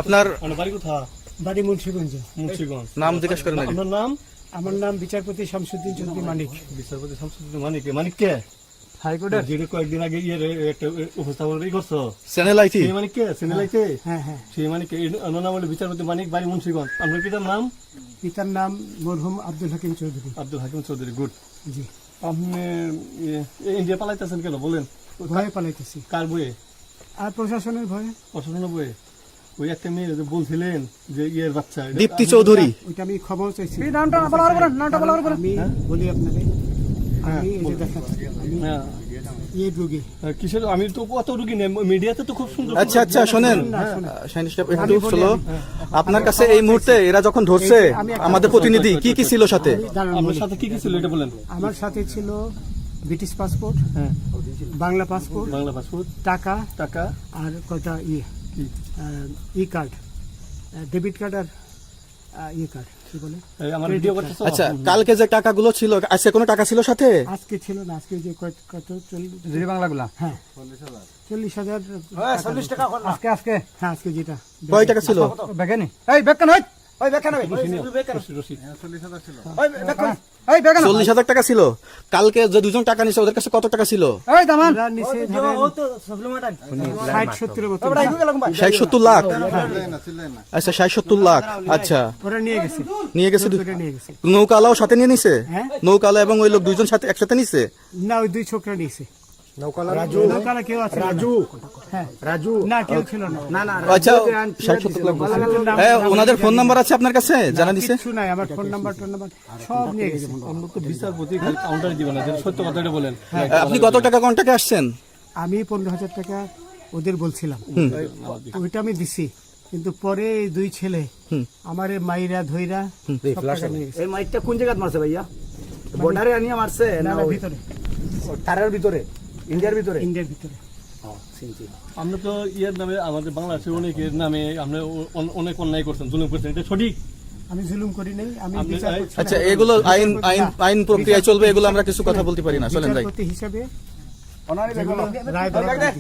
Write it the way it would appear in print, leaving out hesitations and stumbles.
আপনার বাড়ি কোথায়? বাড়ি মুন্সিগঞ্জ। মুন্সিগঞ্জ। নাম জিজ্ঞেস করেন আগে। আপনার নাম? আমার নাম বিচারপতি শামসুদ্দিন চৌধুরী মানিক। বিচারপতি শামসুদ্দিন মানিক। মানিক কে? হাইকোর্টের। যেটা কয়েকদিন আগে একটা উপস্থাপন করছো চ্যানেল আইটি। সেই মানিক কে? চ্যানেল আইতে? হ্যাঁ হ্যাঁ। সেই মানিক ওনার নাম হলো বিচারপতি মানিক, বাড়ি মুন্সিগঞ্জ। আপনার পিতার নাম? পিতার নাম মরহুম আব্দুল হাকিম চৌধুরী। আব্দুল হাকিম চৌধুরী। গুড। জি। আপনি ইন্ডিয়া পালাইতেছেন কেন বলেন? ভয়ে পালাইতেছি। কার বইয়ে? আর প্রশাসনের ভয়ে। প্রশাসনের বইয়ে? ওই একটা মেয়ে যে বলছিলেন যে ইয়ের বাচ্চা, দীপ্তি চৌধুরী। ওইটা আমি ক্ষমাও চাইছি। নামটা বলার পরে আমি বলি আপনাকে, আমি এই যে দেখাচ্ছি, আমি হ্যাঁ। এই রোগী। কিসের? আমি তো অত রুগী নেই, মিডিয়াতে তো খুব সুন্দর। আচ্ছা আচ্ছা শোনেন শাহিন সাহেব, একটু স্লো। আপনার কাছে এই মুহূর্তে এরা যখন ধরছে আমাদের প্রতিনিধি কি কি ছিল সাথে? আপনার সাথে কি কি ছিল এটা বলেন। আমার সাথে ছিল ব্রিটিশ পাসপোর্ট, হ্যাঁ, বাংলা পাসপোর্ট, বাংলা পাসপোর্ট, টাকা টাকা, আর কটা ই কার্ড, ডেবিট কার্ড আর ই কার্ড, কি বলে এই আমার ভিডিও করতেছো। আচ্ছা, কালকে যে টাকাগুলো ছিল, আজকে কোনো টাকা ছিল সাথে? আজকে ছিল না, আজকে যে কত 40 বাংলাগুলা। হ্যাঁ 40,000 40 টাকা আজকে হ্যাঁ, আজকে যেটা কয় টাকা ছিল? বেগানি এই বেকান হই ওই বেকান হই রশিদ। ওই বেকান এই বেকান 40,000 টাকা ছিল। কালকে যে দুজন টাকা নিছে ওদের কাছে কত টাকা ছিল? এই দামান ওরা নিচে ধরেন 60-70 মতো 60-70 লাখ। আচ্ছা 60-70 লাখ। আচ্ছা ওরা নিয়ে গেছে, নিয়ে গেছে। ওরা নিয়ে গেছে। নৌকালাও সাথে নিয়ে নিছে? হ্যাঁ। নৌকালা এবং ওই লোক দুইজন সাথে একসাথে নিছে? না, ওই দুই ছোকরা নিয়েছে। নৌকালা কেউ আছে? হ্যাঁ রাজু না, কেউ ছিল না। না আচ্ছা 60-70 লাখ বলছে। হ্যাঁ, ওনাদের ফোন নাম্বার আছে আপনার কাছে? জানা দিছে? কিছু নাই, আমার ফোন নাম্বার সব নিয়ে গেছে। আমরা তো বিচারপতি খালি কাউন্টার দিবেন না, যেটা সত্য কথাটা বলেন। আপনি কত টাকা কন্টাক্টে আসছেন? আমি 15,000 টাকা ওদের বলছিলাম, ওইটা আমি দিছি, কিন্তু পরে এই দুই ছেলে আমার মাইরা ধইরা সব টাকা নিয়ে গেছে। এই মাইকটা কোন জায়গায় মারছে ভাইয়া? বর্ডারে আনিয়া মারছে না, না না, ওই ভিতরে, তারের ভিতরে, ইন্ডিয়ার ভিতরে? ইন্ডিয়ার ভিতরে। আমরা তো ইয়ের নামে, আমাদের বাংলাদেশের অনেকের নামে আমরা অনেক অন্যায় করছেন, জুলুম করছেন, এটা সঠিক? আমি জুলুম করি নাই, আমি আপনি- বিচার করছি না। আচ্ছা, এগুলো আইন আইন আইন প্রক্রিয়ায় চলবে, এগুলো আমরা কিছু কথা বলতে পারি না। চলেন যাই। বিচারপতি হিসাবে অনারে যেগুলো রায় দেওয়া